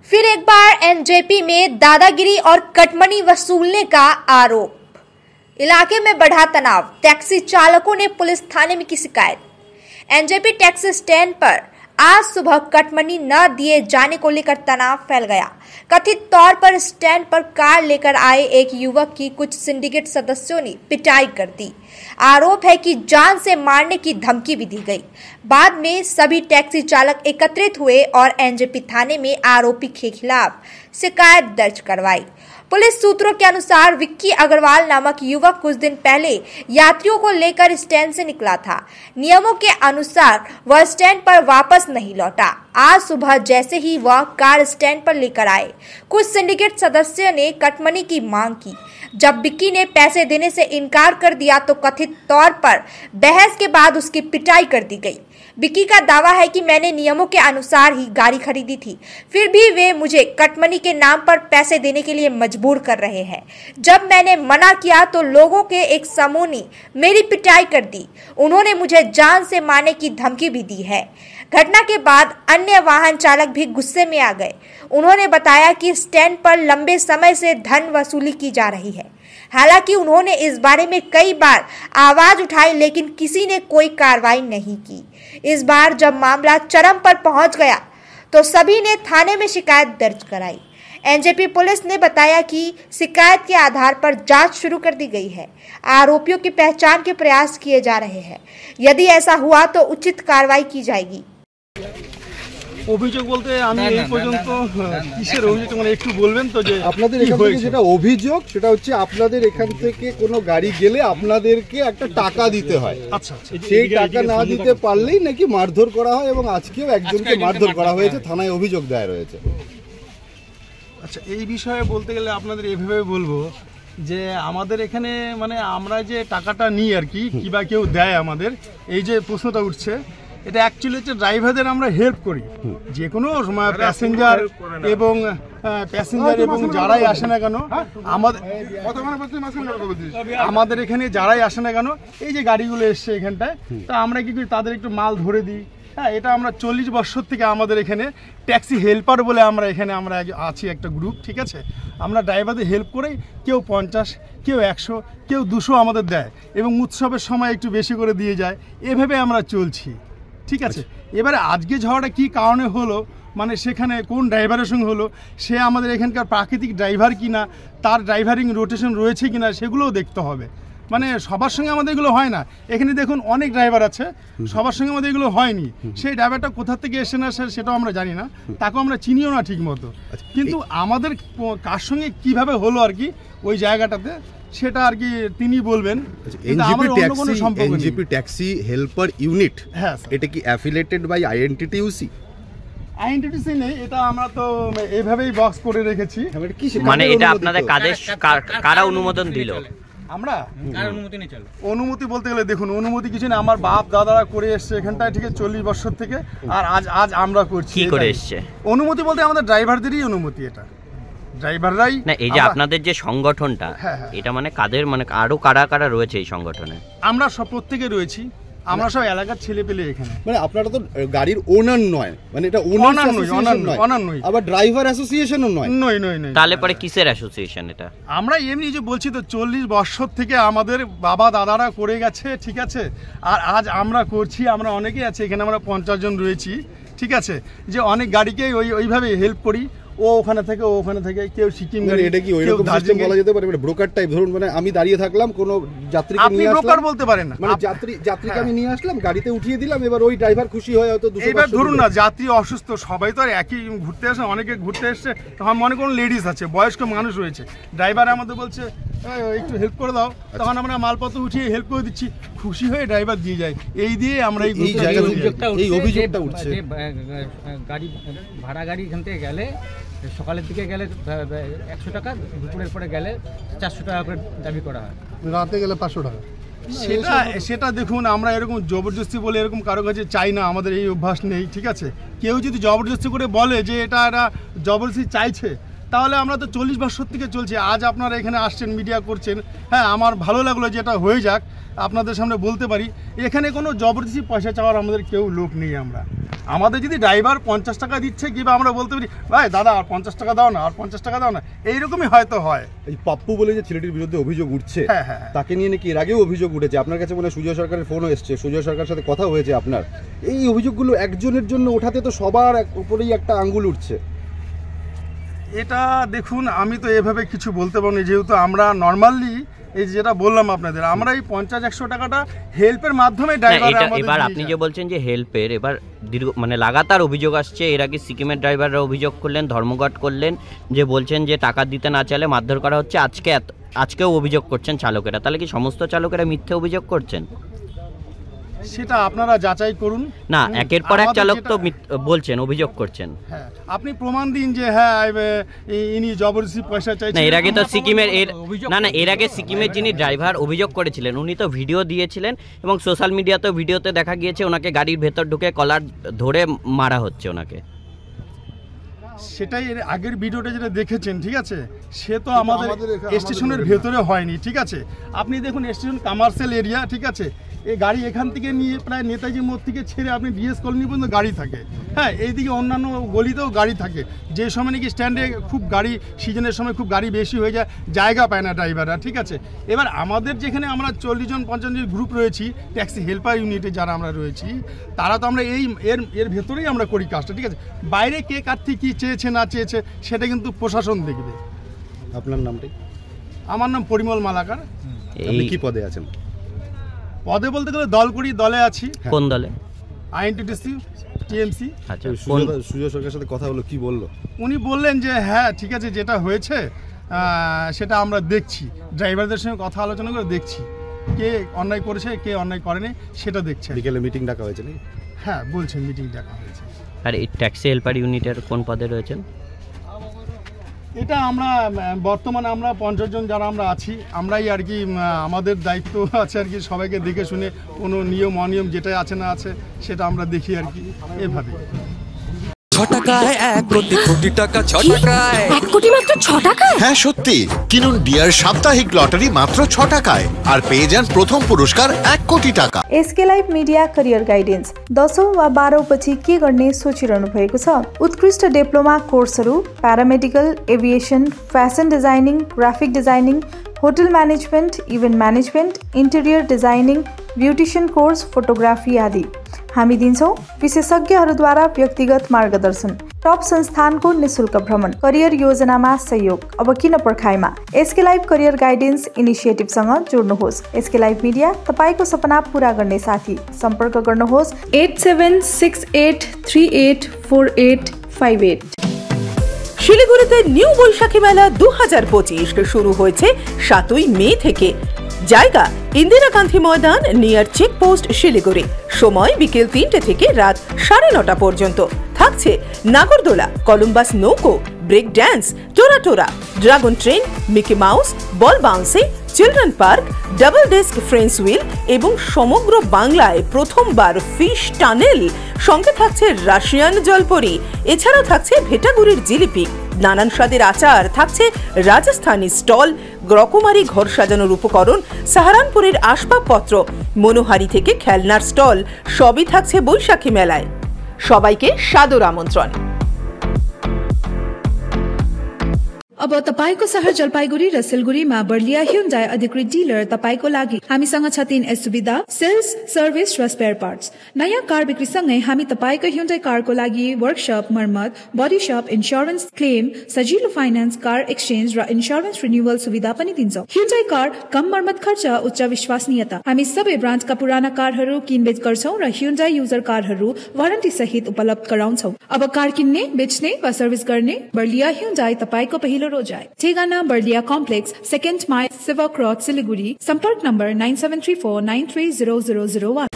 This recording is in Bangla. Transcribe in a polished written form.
फिर एक बार एनजेपी में दादागिरी और कटमनी वसूलने का आरोप। इलाके में बढ़ा तनाव, टैक्सी चालकों ने पुलिस थाने में की शिकायत। एनजेपी टैक्सी स्टैंड पर आज सुबह कटमनी न दिए जाने को लेकर तनाव फैल गया। कथित तौर पर स्टैंड पर कार लेकर आए एक युवक की कुछ सिंडिकेट सदस्यों ने पिटाई कर दी। आरोप है कि जान से मारने की धमकी भी दी गई। बाद में सभी टैक्सी चालक एकत्रित हुए और एनजेपी थाने में आरोपी के खिलाफ शिकायत दर्ज करवाई। पुलिस सूत्रों के अनुसार विक्की अग्रवाल नामक युवक कुछ दिन पहले यात्रियों को लेकर स्टैंड से निकला था। नियमों के अनुसार वह स्टैंड पर वापस नहीं लौटा। आज सुबह जैसे ही वह कार स्टैंड पर लेकर आए, कुछ सिंडिकेट सदस्यों ने कटमनी की मांग की। जब विक्की ने पैसे देने से इनकार कर दिया तो कथित तौर पर बहस के बाद उसकी पिटाई कर दी गई। विक्की का दावा है कि मैंने नियमों के अनुसार ही गाड़ी खरीदी थी, फिर भी वे मुझे कटमनी के नाम पर पैसे देने के लिए मजबूर कर रहे हैं। जब मैंने मना किया तो लोगों के एक समूह ने मेरी पिटाई कर दी। उन्होंने मुझे जान से मारने की धमकी भी दी है। घटना के बाद अन्य वाहन चालक भी गुस्से में आ गए। उन्होंने बताया कि स्टैंड पर लंबे समय से धन वसूली की जा रही है। हालांकि उन्होंने इस बारे में कई बार आवाज उठाई, लेकिन किसी ने कोई कार्रवाई नहीं की। इस बार जब मामला चरम पर पहुंच गया तो सभी ने थाने में शिकायत दर्ज कराई। एनजेपी पुलिस ने बताया कि शिकायत के आधार पर जांच शुरू कर दी गई है। आरोपियों की पहचान के प्रयास किए जा रहे हैं। यदि ऐसा हुआ तो उचित कार्रवाई की जाएगी। অভিযোগ বলতে আমি এই পর্যন্ত কিসের অভিযোগ মানে একটু বলবেন তো যে আপনাদের এখান থেকে যেটা অভিযোগ সেটা হচ্ছে আপনাদের এখান থেকে কোনো গাড়ি গেলে আপনাদেরকে একটা টাকা দিতে হয়। আচ্ছা, সেই টাকা না দিতে পারলেই নাকি মারধর করা হয় এবং আজকেও একজনকে মারধর করা হয়েছে, থানায় অভিযোগ দায়ের হয়েছে। আচ্ছা, এই বিষয়ে বলতে গেলে আপনাদের এইভাবে বলবো যে আমাদের এখানে মানে আমরা যে টাকাটা নিই আর কি কিবা কেউ দেয় আমাদের, এই যে প্রশ্নটা উঠছে এটা অ্যাকচুয়ালি হচ্ছে ড্রাইভারদের আমরা হেল্প করি। যে কোনো প্যাসেঞ্জার এবং যারাই আসে না কেন আমাদের এখানে যারাই আসে না কেন এই যে গাড়িগুলো এসছে এখানটায়, তা আমরা কি করি তাদের একটু মাল ধরে দিই। হ্যাঁ, এটা আমরা 40 বছর থেকে আমাদের এখানে ট্যাক্সি হেল্পার বলে আমরা আছি একটা গ্রুপ, ঠিক আছে। আমরা ড্রাইভারদের হেল্প করেই কেউ 50, কেউ 100, কেউ 200 আমাদের দেয় এবং উৎসবের সময় একটু বেশি করে দিয়ে যায়। এভাবে আমরা চলছি, ঠিক আছে। এবারে আজকে ঝড়টা কী কারণে হলো, মানে সেখানে কোন ড্রাইভারের সঙ্গে হলো, সে আমাদের এখানকার প্রাকৃতিক ড্রাইভার কিনা, তার ড্রাইভারিং রোটেশন রয়েছে কিনা সেগুলোও দেখতে হবে। মানে সবার সঙ্গে আমাদের এগুলো হয় না। এখানে দেখুন অনেক ড্রাইভার আছে, সবার সঙ্গে আমাদের এগুলো হয়নি। সেই ড্রাইভারটা কোথা থেকে এসে না সেটাও আমরা জানি না, তাকেও আমরা চিনিও না ঠিক মতো। কিন্তু আমাদের কার সঙ্গে কিভাবে হলো আর কি ওই জায়গাটাতে সেটা আর কি তিনি বলবেন। এনজেপি ট্যাক্সি হেল্পার ইউনিট, হ্যাঁ, এটা কি অ্যাফিলিয়েটেড বাই আইএনটিটিউসি? আইএনটিটিউসি নেই, এটা আমরা তো এইভাবেই বক্স করে রেখেছি। মানে এটা আপনাদের কারা অনুমোদন দিল? আমরা অনুমতি বলতে গেলে দেখুন অনুমতি কিছু না, আমার বাপ দাদারা করে এসছে এখানটায়, ঠিক আছে, 40 বছর থেকে। আর আজ আমরা করছি। কি করে এসছে অনুমতি বলতে আমাদের ড্রাইভারদেরই অনুমতি, এটা ড্রাইভাররাই না। এই যে আপনাদের যে সংগঠনটা, এটা মানে কাদের, মানে আরো কারা কারা রয়েছে এই সংগঠনে? আমরা সব প্রত্যেকে রয়েছি, আমরা সব এলাকার ছেলে পেলে এখানে। মানে আপনারা তো গাড়ির ওনার নয়, মানে এটা ওনার নয়, আবার ড্রাইভার অ্যাসোসিয়েশনও নয়। নয়। তাহলে পরে কিসের অ্যাসোসিয়েশন এটা? আমরা এমনি যে বলছি তো 40 বছর থেকে আমাদের বাবা দাদারা করে গেছে, ঠিক আছে। আর আজ আমরা করছি, আমরা অনেকেই আছে এখানে, আমরা 50 জন রয়েছি, ঠিক আছে। যে অনেক গাড়িকে ওইভাবে হেল্প করি, ও ওখানে থেকে কেউ সিকিম গাড়ি। এটা কি ওইরকম সিস্টেম বলা যেতে পারে, মানে ব্রোকার টাইপ? ধরুন মানে আমি দাঁড়িয়ে থাকলাম, কোনো যাত্রীকে নিয়ে আসলাম, ব্রোকার বলতে পারেন না, মানে যাত্রীকে আমি নিয়ে আসলাম, গাড়িতে উঠিয়ে দিলাম, এবার ওই ড্রাইভার খুশি হয় হয়তো 200। এবার ধরুন না যাত্রী অসুস্থ, সবাই তো আর একই ঘুরতে আসে, অনেকে ঘুরতে এসছে, তখন মনে করুন লেডিস আছে, বয়স্ক মানুষ রয়েছে, ড্রাইভার আমাদের বলছে একটু হেল্প করে দাও, তখন আমরা মালপত্র উঠিয়ে হেল্প করে দিচ্ছি, খুশি হয়ে ড্রাইভার দিয়ে যায়। এই দিয়ে আমরা এই অভিযোগটা উঠছে। গাড়ি ভাড়া গাড়ি এখান থেকে গেলে সকালের দিকে গেলে 100 টাকা, দুপুরের পরে গেলে 400 টাকা করে দাবি করা হয়, রাতে গেলে 500 টাকা। সেটা দেখুন আমরা এরকম জবরদস্তি বলে এরকম কারো কাছে চাই না, আমাদের এই অভ্যাস নেই, ঠিক আছে। কেউ যদি জবরদস্তি করে বলে যে এটা জবরদস্তি চাইছে, তাহলে আমরা তো 40 বছর থেকে চলছে। আজ আপনারা এখানে আসছেন, মিডিয়া করছেন, হ্যাঁ, আমার ভালো লাগলো যে এটা হয়ে যাক, আপনাদের সামনে বলতে পারি। এখানে কোনো জবরদস্তি পয়সা চাওয়ার আমাদের কেউ লোক নেই। আমরা আমাদের যদি ড্রাইভার 50 টাকা দিচ্ছে কিংবা আমরা বলতে পারি ভাই দাদা আর 50 টাকা দাও না, আর 50 টাকা দাও না, এইরকমই হয়তো হয়। এই পাপ্পু বলে যে ছেলেটির বিরুদ্ধে অভিযোগ উঠছে, তাকে নিয়ে নাকি এর আগেও অভিযোগ উঠেছে, আপনার কাছে মনে হয় সুজয় সরকারের ফোনও এসছে, সুজয় সরকারের সাথে কথা হয়েছে আপনার। এই অভিযোগগুলো একজনের জন্য ওঠাতে তো সবার উপরেই একটা আঙ্গুল উঠছে। এটা দেখুন, আমি তো এভাবে কিছু বলতে পারি না, যেহেতু আমরা নর্মালি এই যেটা বললাম আপনাদের, আমরা এই 50-100 টাকাটা হেল্পের মাধ্যমে ড্রাইভার। এবার আপনি যে বলছেন যে হেল্পের, এবার দীর্ঘ মানে লাগাতার অভিযোগ আসছে। এর আগে সিকিমের ড্রাইভাররা অভিযোগ করলেন, ধর্মঘট করলেন, যে বলছেন যে টাকা দিতে না চাইলে মারধর করা হচ্ছে। আজকেও অভিযোগ করছেন চালকেরা। তাহলে কি সমস্ত চালকেরা মিথ্যে অভিযোগ করছেন? সেটা আপনারা যাচাই করুন না। একের পর এক চালক তো বলছেন, অভিযোগ করছেন। হ্যাঁ, আপনি প্রমাণ দিন যে হ্যাঁ ইনি জবরদস্তি পয়সা চাইছেন। না, এর আগে তো সিকিমের এর আগে সিকিমের যিনি ড্রাইভার অভিযোগ করেছিলেন, উনি তো ভিডিও দিয়েছিলেন এবং সোশ্যাল মিডিয়াতেও ভিডিওতে দেখা গিয়েছে ওনাকে গাড়ির ভেতর ঢুকে কলার ধরে মারা হচ্ছে ওনাকে। সেটাই এর আগের ভিডিওটা যেটা দেখেছেন, ঠিক আছে, সে তো আমাদের স্টেশনের ভেতরে হয়নি, ঠিক আছে। আপনি দেখুন স্টেশন কমার্শিয়াল এরিয়া, ঠিক আছে, এই গাড়ি এখান থেকে নিয়ে প্রায় নেতাজি মোড় থেকে ছেড়ে আপনি ডিএস কলোনি পর্যন্ত গাড়ি থাকে। হ্যাঁ, এইদিকে অন্যান্য গলিতেও গাড়ি থাকে, যে সময় নাকি স্ট্যান্ডে খুব গাড়ি সিজনের সময় খুব গাড়ি বেশি হয়ে যায়, জায়গা পায় না ড্রাইভাররা, ঠিক আছে। এবার আমাদের যেখানে আমরা 40 জন 50 জন গ্রুপ রয়েছি ট্যাক্সি হেল্পার ইউনিটে যারা আমরা রয়েছি, তারা তো আমরা এর ভেতরেই আমরা করি কাজটা, ঠিক আছে। বাইরে কে কার থেকে কী চেয়েছে না চেয়েছে সেটা কিন্তু প্রশাসন দেখবে। আপনার নামটি? আমার নাম পরিমল মালাকার। আপনি কি পদে আছেন? পদে বলতে গেলে দল করি, দলে আছি। কোন দলে? INTTC, TMC. আচ্ছা, সুজয় সরকারের সাথে কথা হলো, কি বললো? উনি বললেন যে হ্যাঁ ঠিক আছে, যেটা হয়েছে সেটা আমরা দেখছি, ড্রাইভারদের সঙ্গে কথা আলোচনা করে দেখছি কে অন্যায় করেছে কে অন্যায় করেনি সেটা দেখছে। বিকেলে মিটিং ডাকা হয়েছে নাকি? হ্যাঁ, বলছেন মিটিং ডাকা হয়েছে। আর এই ট্যাক্সি হেল্পার ইউনিটের কোন পদে রয়েছেন? এটা আমরা বর্তমানে আমরা 50 জন যারা আমরা আছি, আমরাই আর কি আমাদের দায়িত্ব আছে আর কি সবাইকে দেখে শুনে কোনো নিয়ম অনিয়ম যেটা আছে না আছে সেটা আমরা দেখি আর কি, এভাবে। 6 টাকায় 1 কোটি কোটি টাকা, 6 টাকায় 1 কোটি মাত্র 6 টাকায়? হ্যাঁ সত্যি, কিনুন ডিয়ার সাপ্তাহিক লটারি মাত্র 6 টাকায় আর পেয়ে যান প্রথম पुरस्कार 1 कोटी टाका। SK life media career guidance 10औं वा 12औं पछि के गर्ने सोचिरहनु भएको छ? उत्कृष्ट डिप्लोमा कोर्सहरू paramedical, aviation, fashion designing, graphic designing, hotel management, event management, interior designing, beautician course, photography आदि। हामी दिन्छौं विशेषज्ञहरूद्वारा व्यक्तिगत मार्गदर्शन, टप संस्थानको निशुल्क भ्रमण, करियर योजनामा सहयोग। अब किन पर्खाइमा? एसके लाइफ करियर गाइडेन्स इनिसिएटिभसँग जोड्नुहोस्। एसके लाइफ मिडिया तपाईको सपना पूरा गर्ने साथी। सम्पर्क गर्नुहोस् 8768384858। শিলিগুড়িতে নিউ বৈশাখী মেলা 2025 শুরু হয়েছে 7ই মে থেকে। জায়গা ইন্দিরা গান্ধী ময়দান, নিয়ার চেকপোস্ট, শিলিগুড়ি। সময় বিকেল 3টে থেকে রাত 9:30 পর্যন্ত। থাকছে নাগরদোলা, কলম্বাস নৌকো, ব্রেক ড্যান্স, টোরা, dragon train, Mickey Mouse, ball bouncing, children park, double desk ferris wheel এবং সমগ্র বাংলায় প্রথমবার ফিশ টানেল। সঙ্গে থাকছে রাশিয়ান জলপরি। এছাড়াও থাকছে ভেটাগুড়ির জিলিপি, নানান স্বাদের আচার, থাকছে রাজস্থানী স্টল, রকমারি ঘর সাজানোর উপকরণ, সাহারানপুরের আসবাবপত্র, মনোহারি থেকে খেলনার স্টল, সবই থাকছে বৈশাখী মেলায়। সবাইকে সাদর আমন্ত্রণ। अब तपाईको शहर जलपाइगुडी र सिलगुडीमा बर्लिया ह्युन्डाई अधिकृत डिलर तपाईको लागि। हामीसँग छ 3 सुविधा: सेल्स, सर्भिस र स्पेयर पार्ट्स। नयाँ कार बिक्री सँगै हामी तपाईको ह्युन्डाई कारको लागि वर्कशप, मर्मत, बडी शप, इन्स्योरेन्स क्लेम, सजिलो फाइनान्स, कार एक्सचेन्ज र इन्स्योरेन्स रिन्युअल सुविधा पनि दिन्छौं। ह्युन्डाई कार कम मर्मत खर्च, उच्च विश्वसनीयता। हामी सबै ब्रान्डका पुराना कारहरू किनबेच गर्छौं र ह्युन्डाई युजर कारहरू वारन्टी सहित उपलब्ध गराउँछौं। अब कार किन्ने, बेच्ने वा सर्भिस गर्ने बर्लिया ह्युन्डाई तपाईको पहिलो रोजाइ। ठेगाना बर्लिया कम्प्लेक्स, 2nd माइल, सेवा क्रॉस, सिलिगुडी। सम्पर्क नम्बर 9734930001।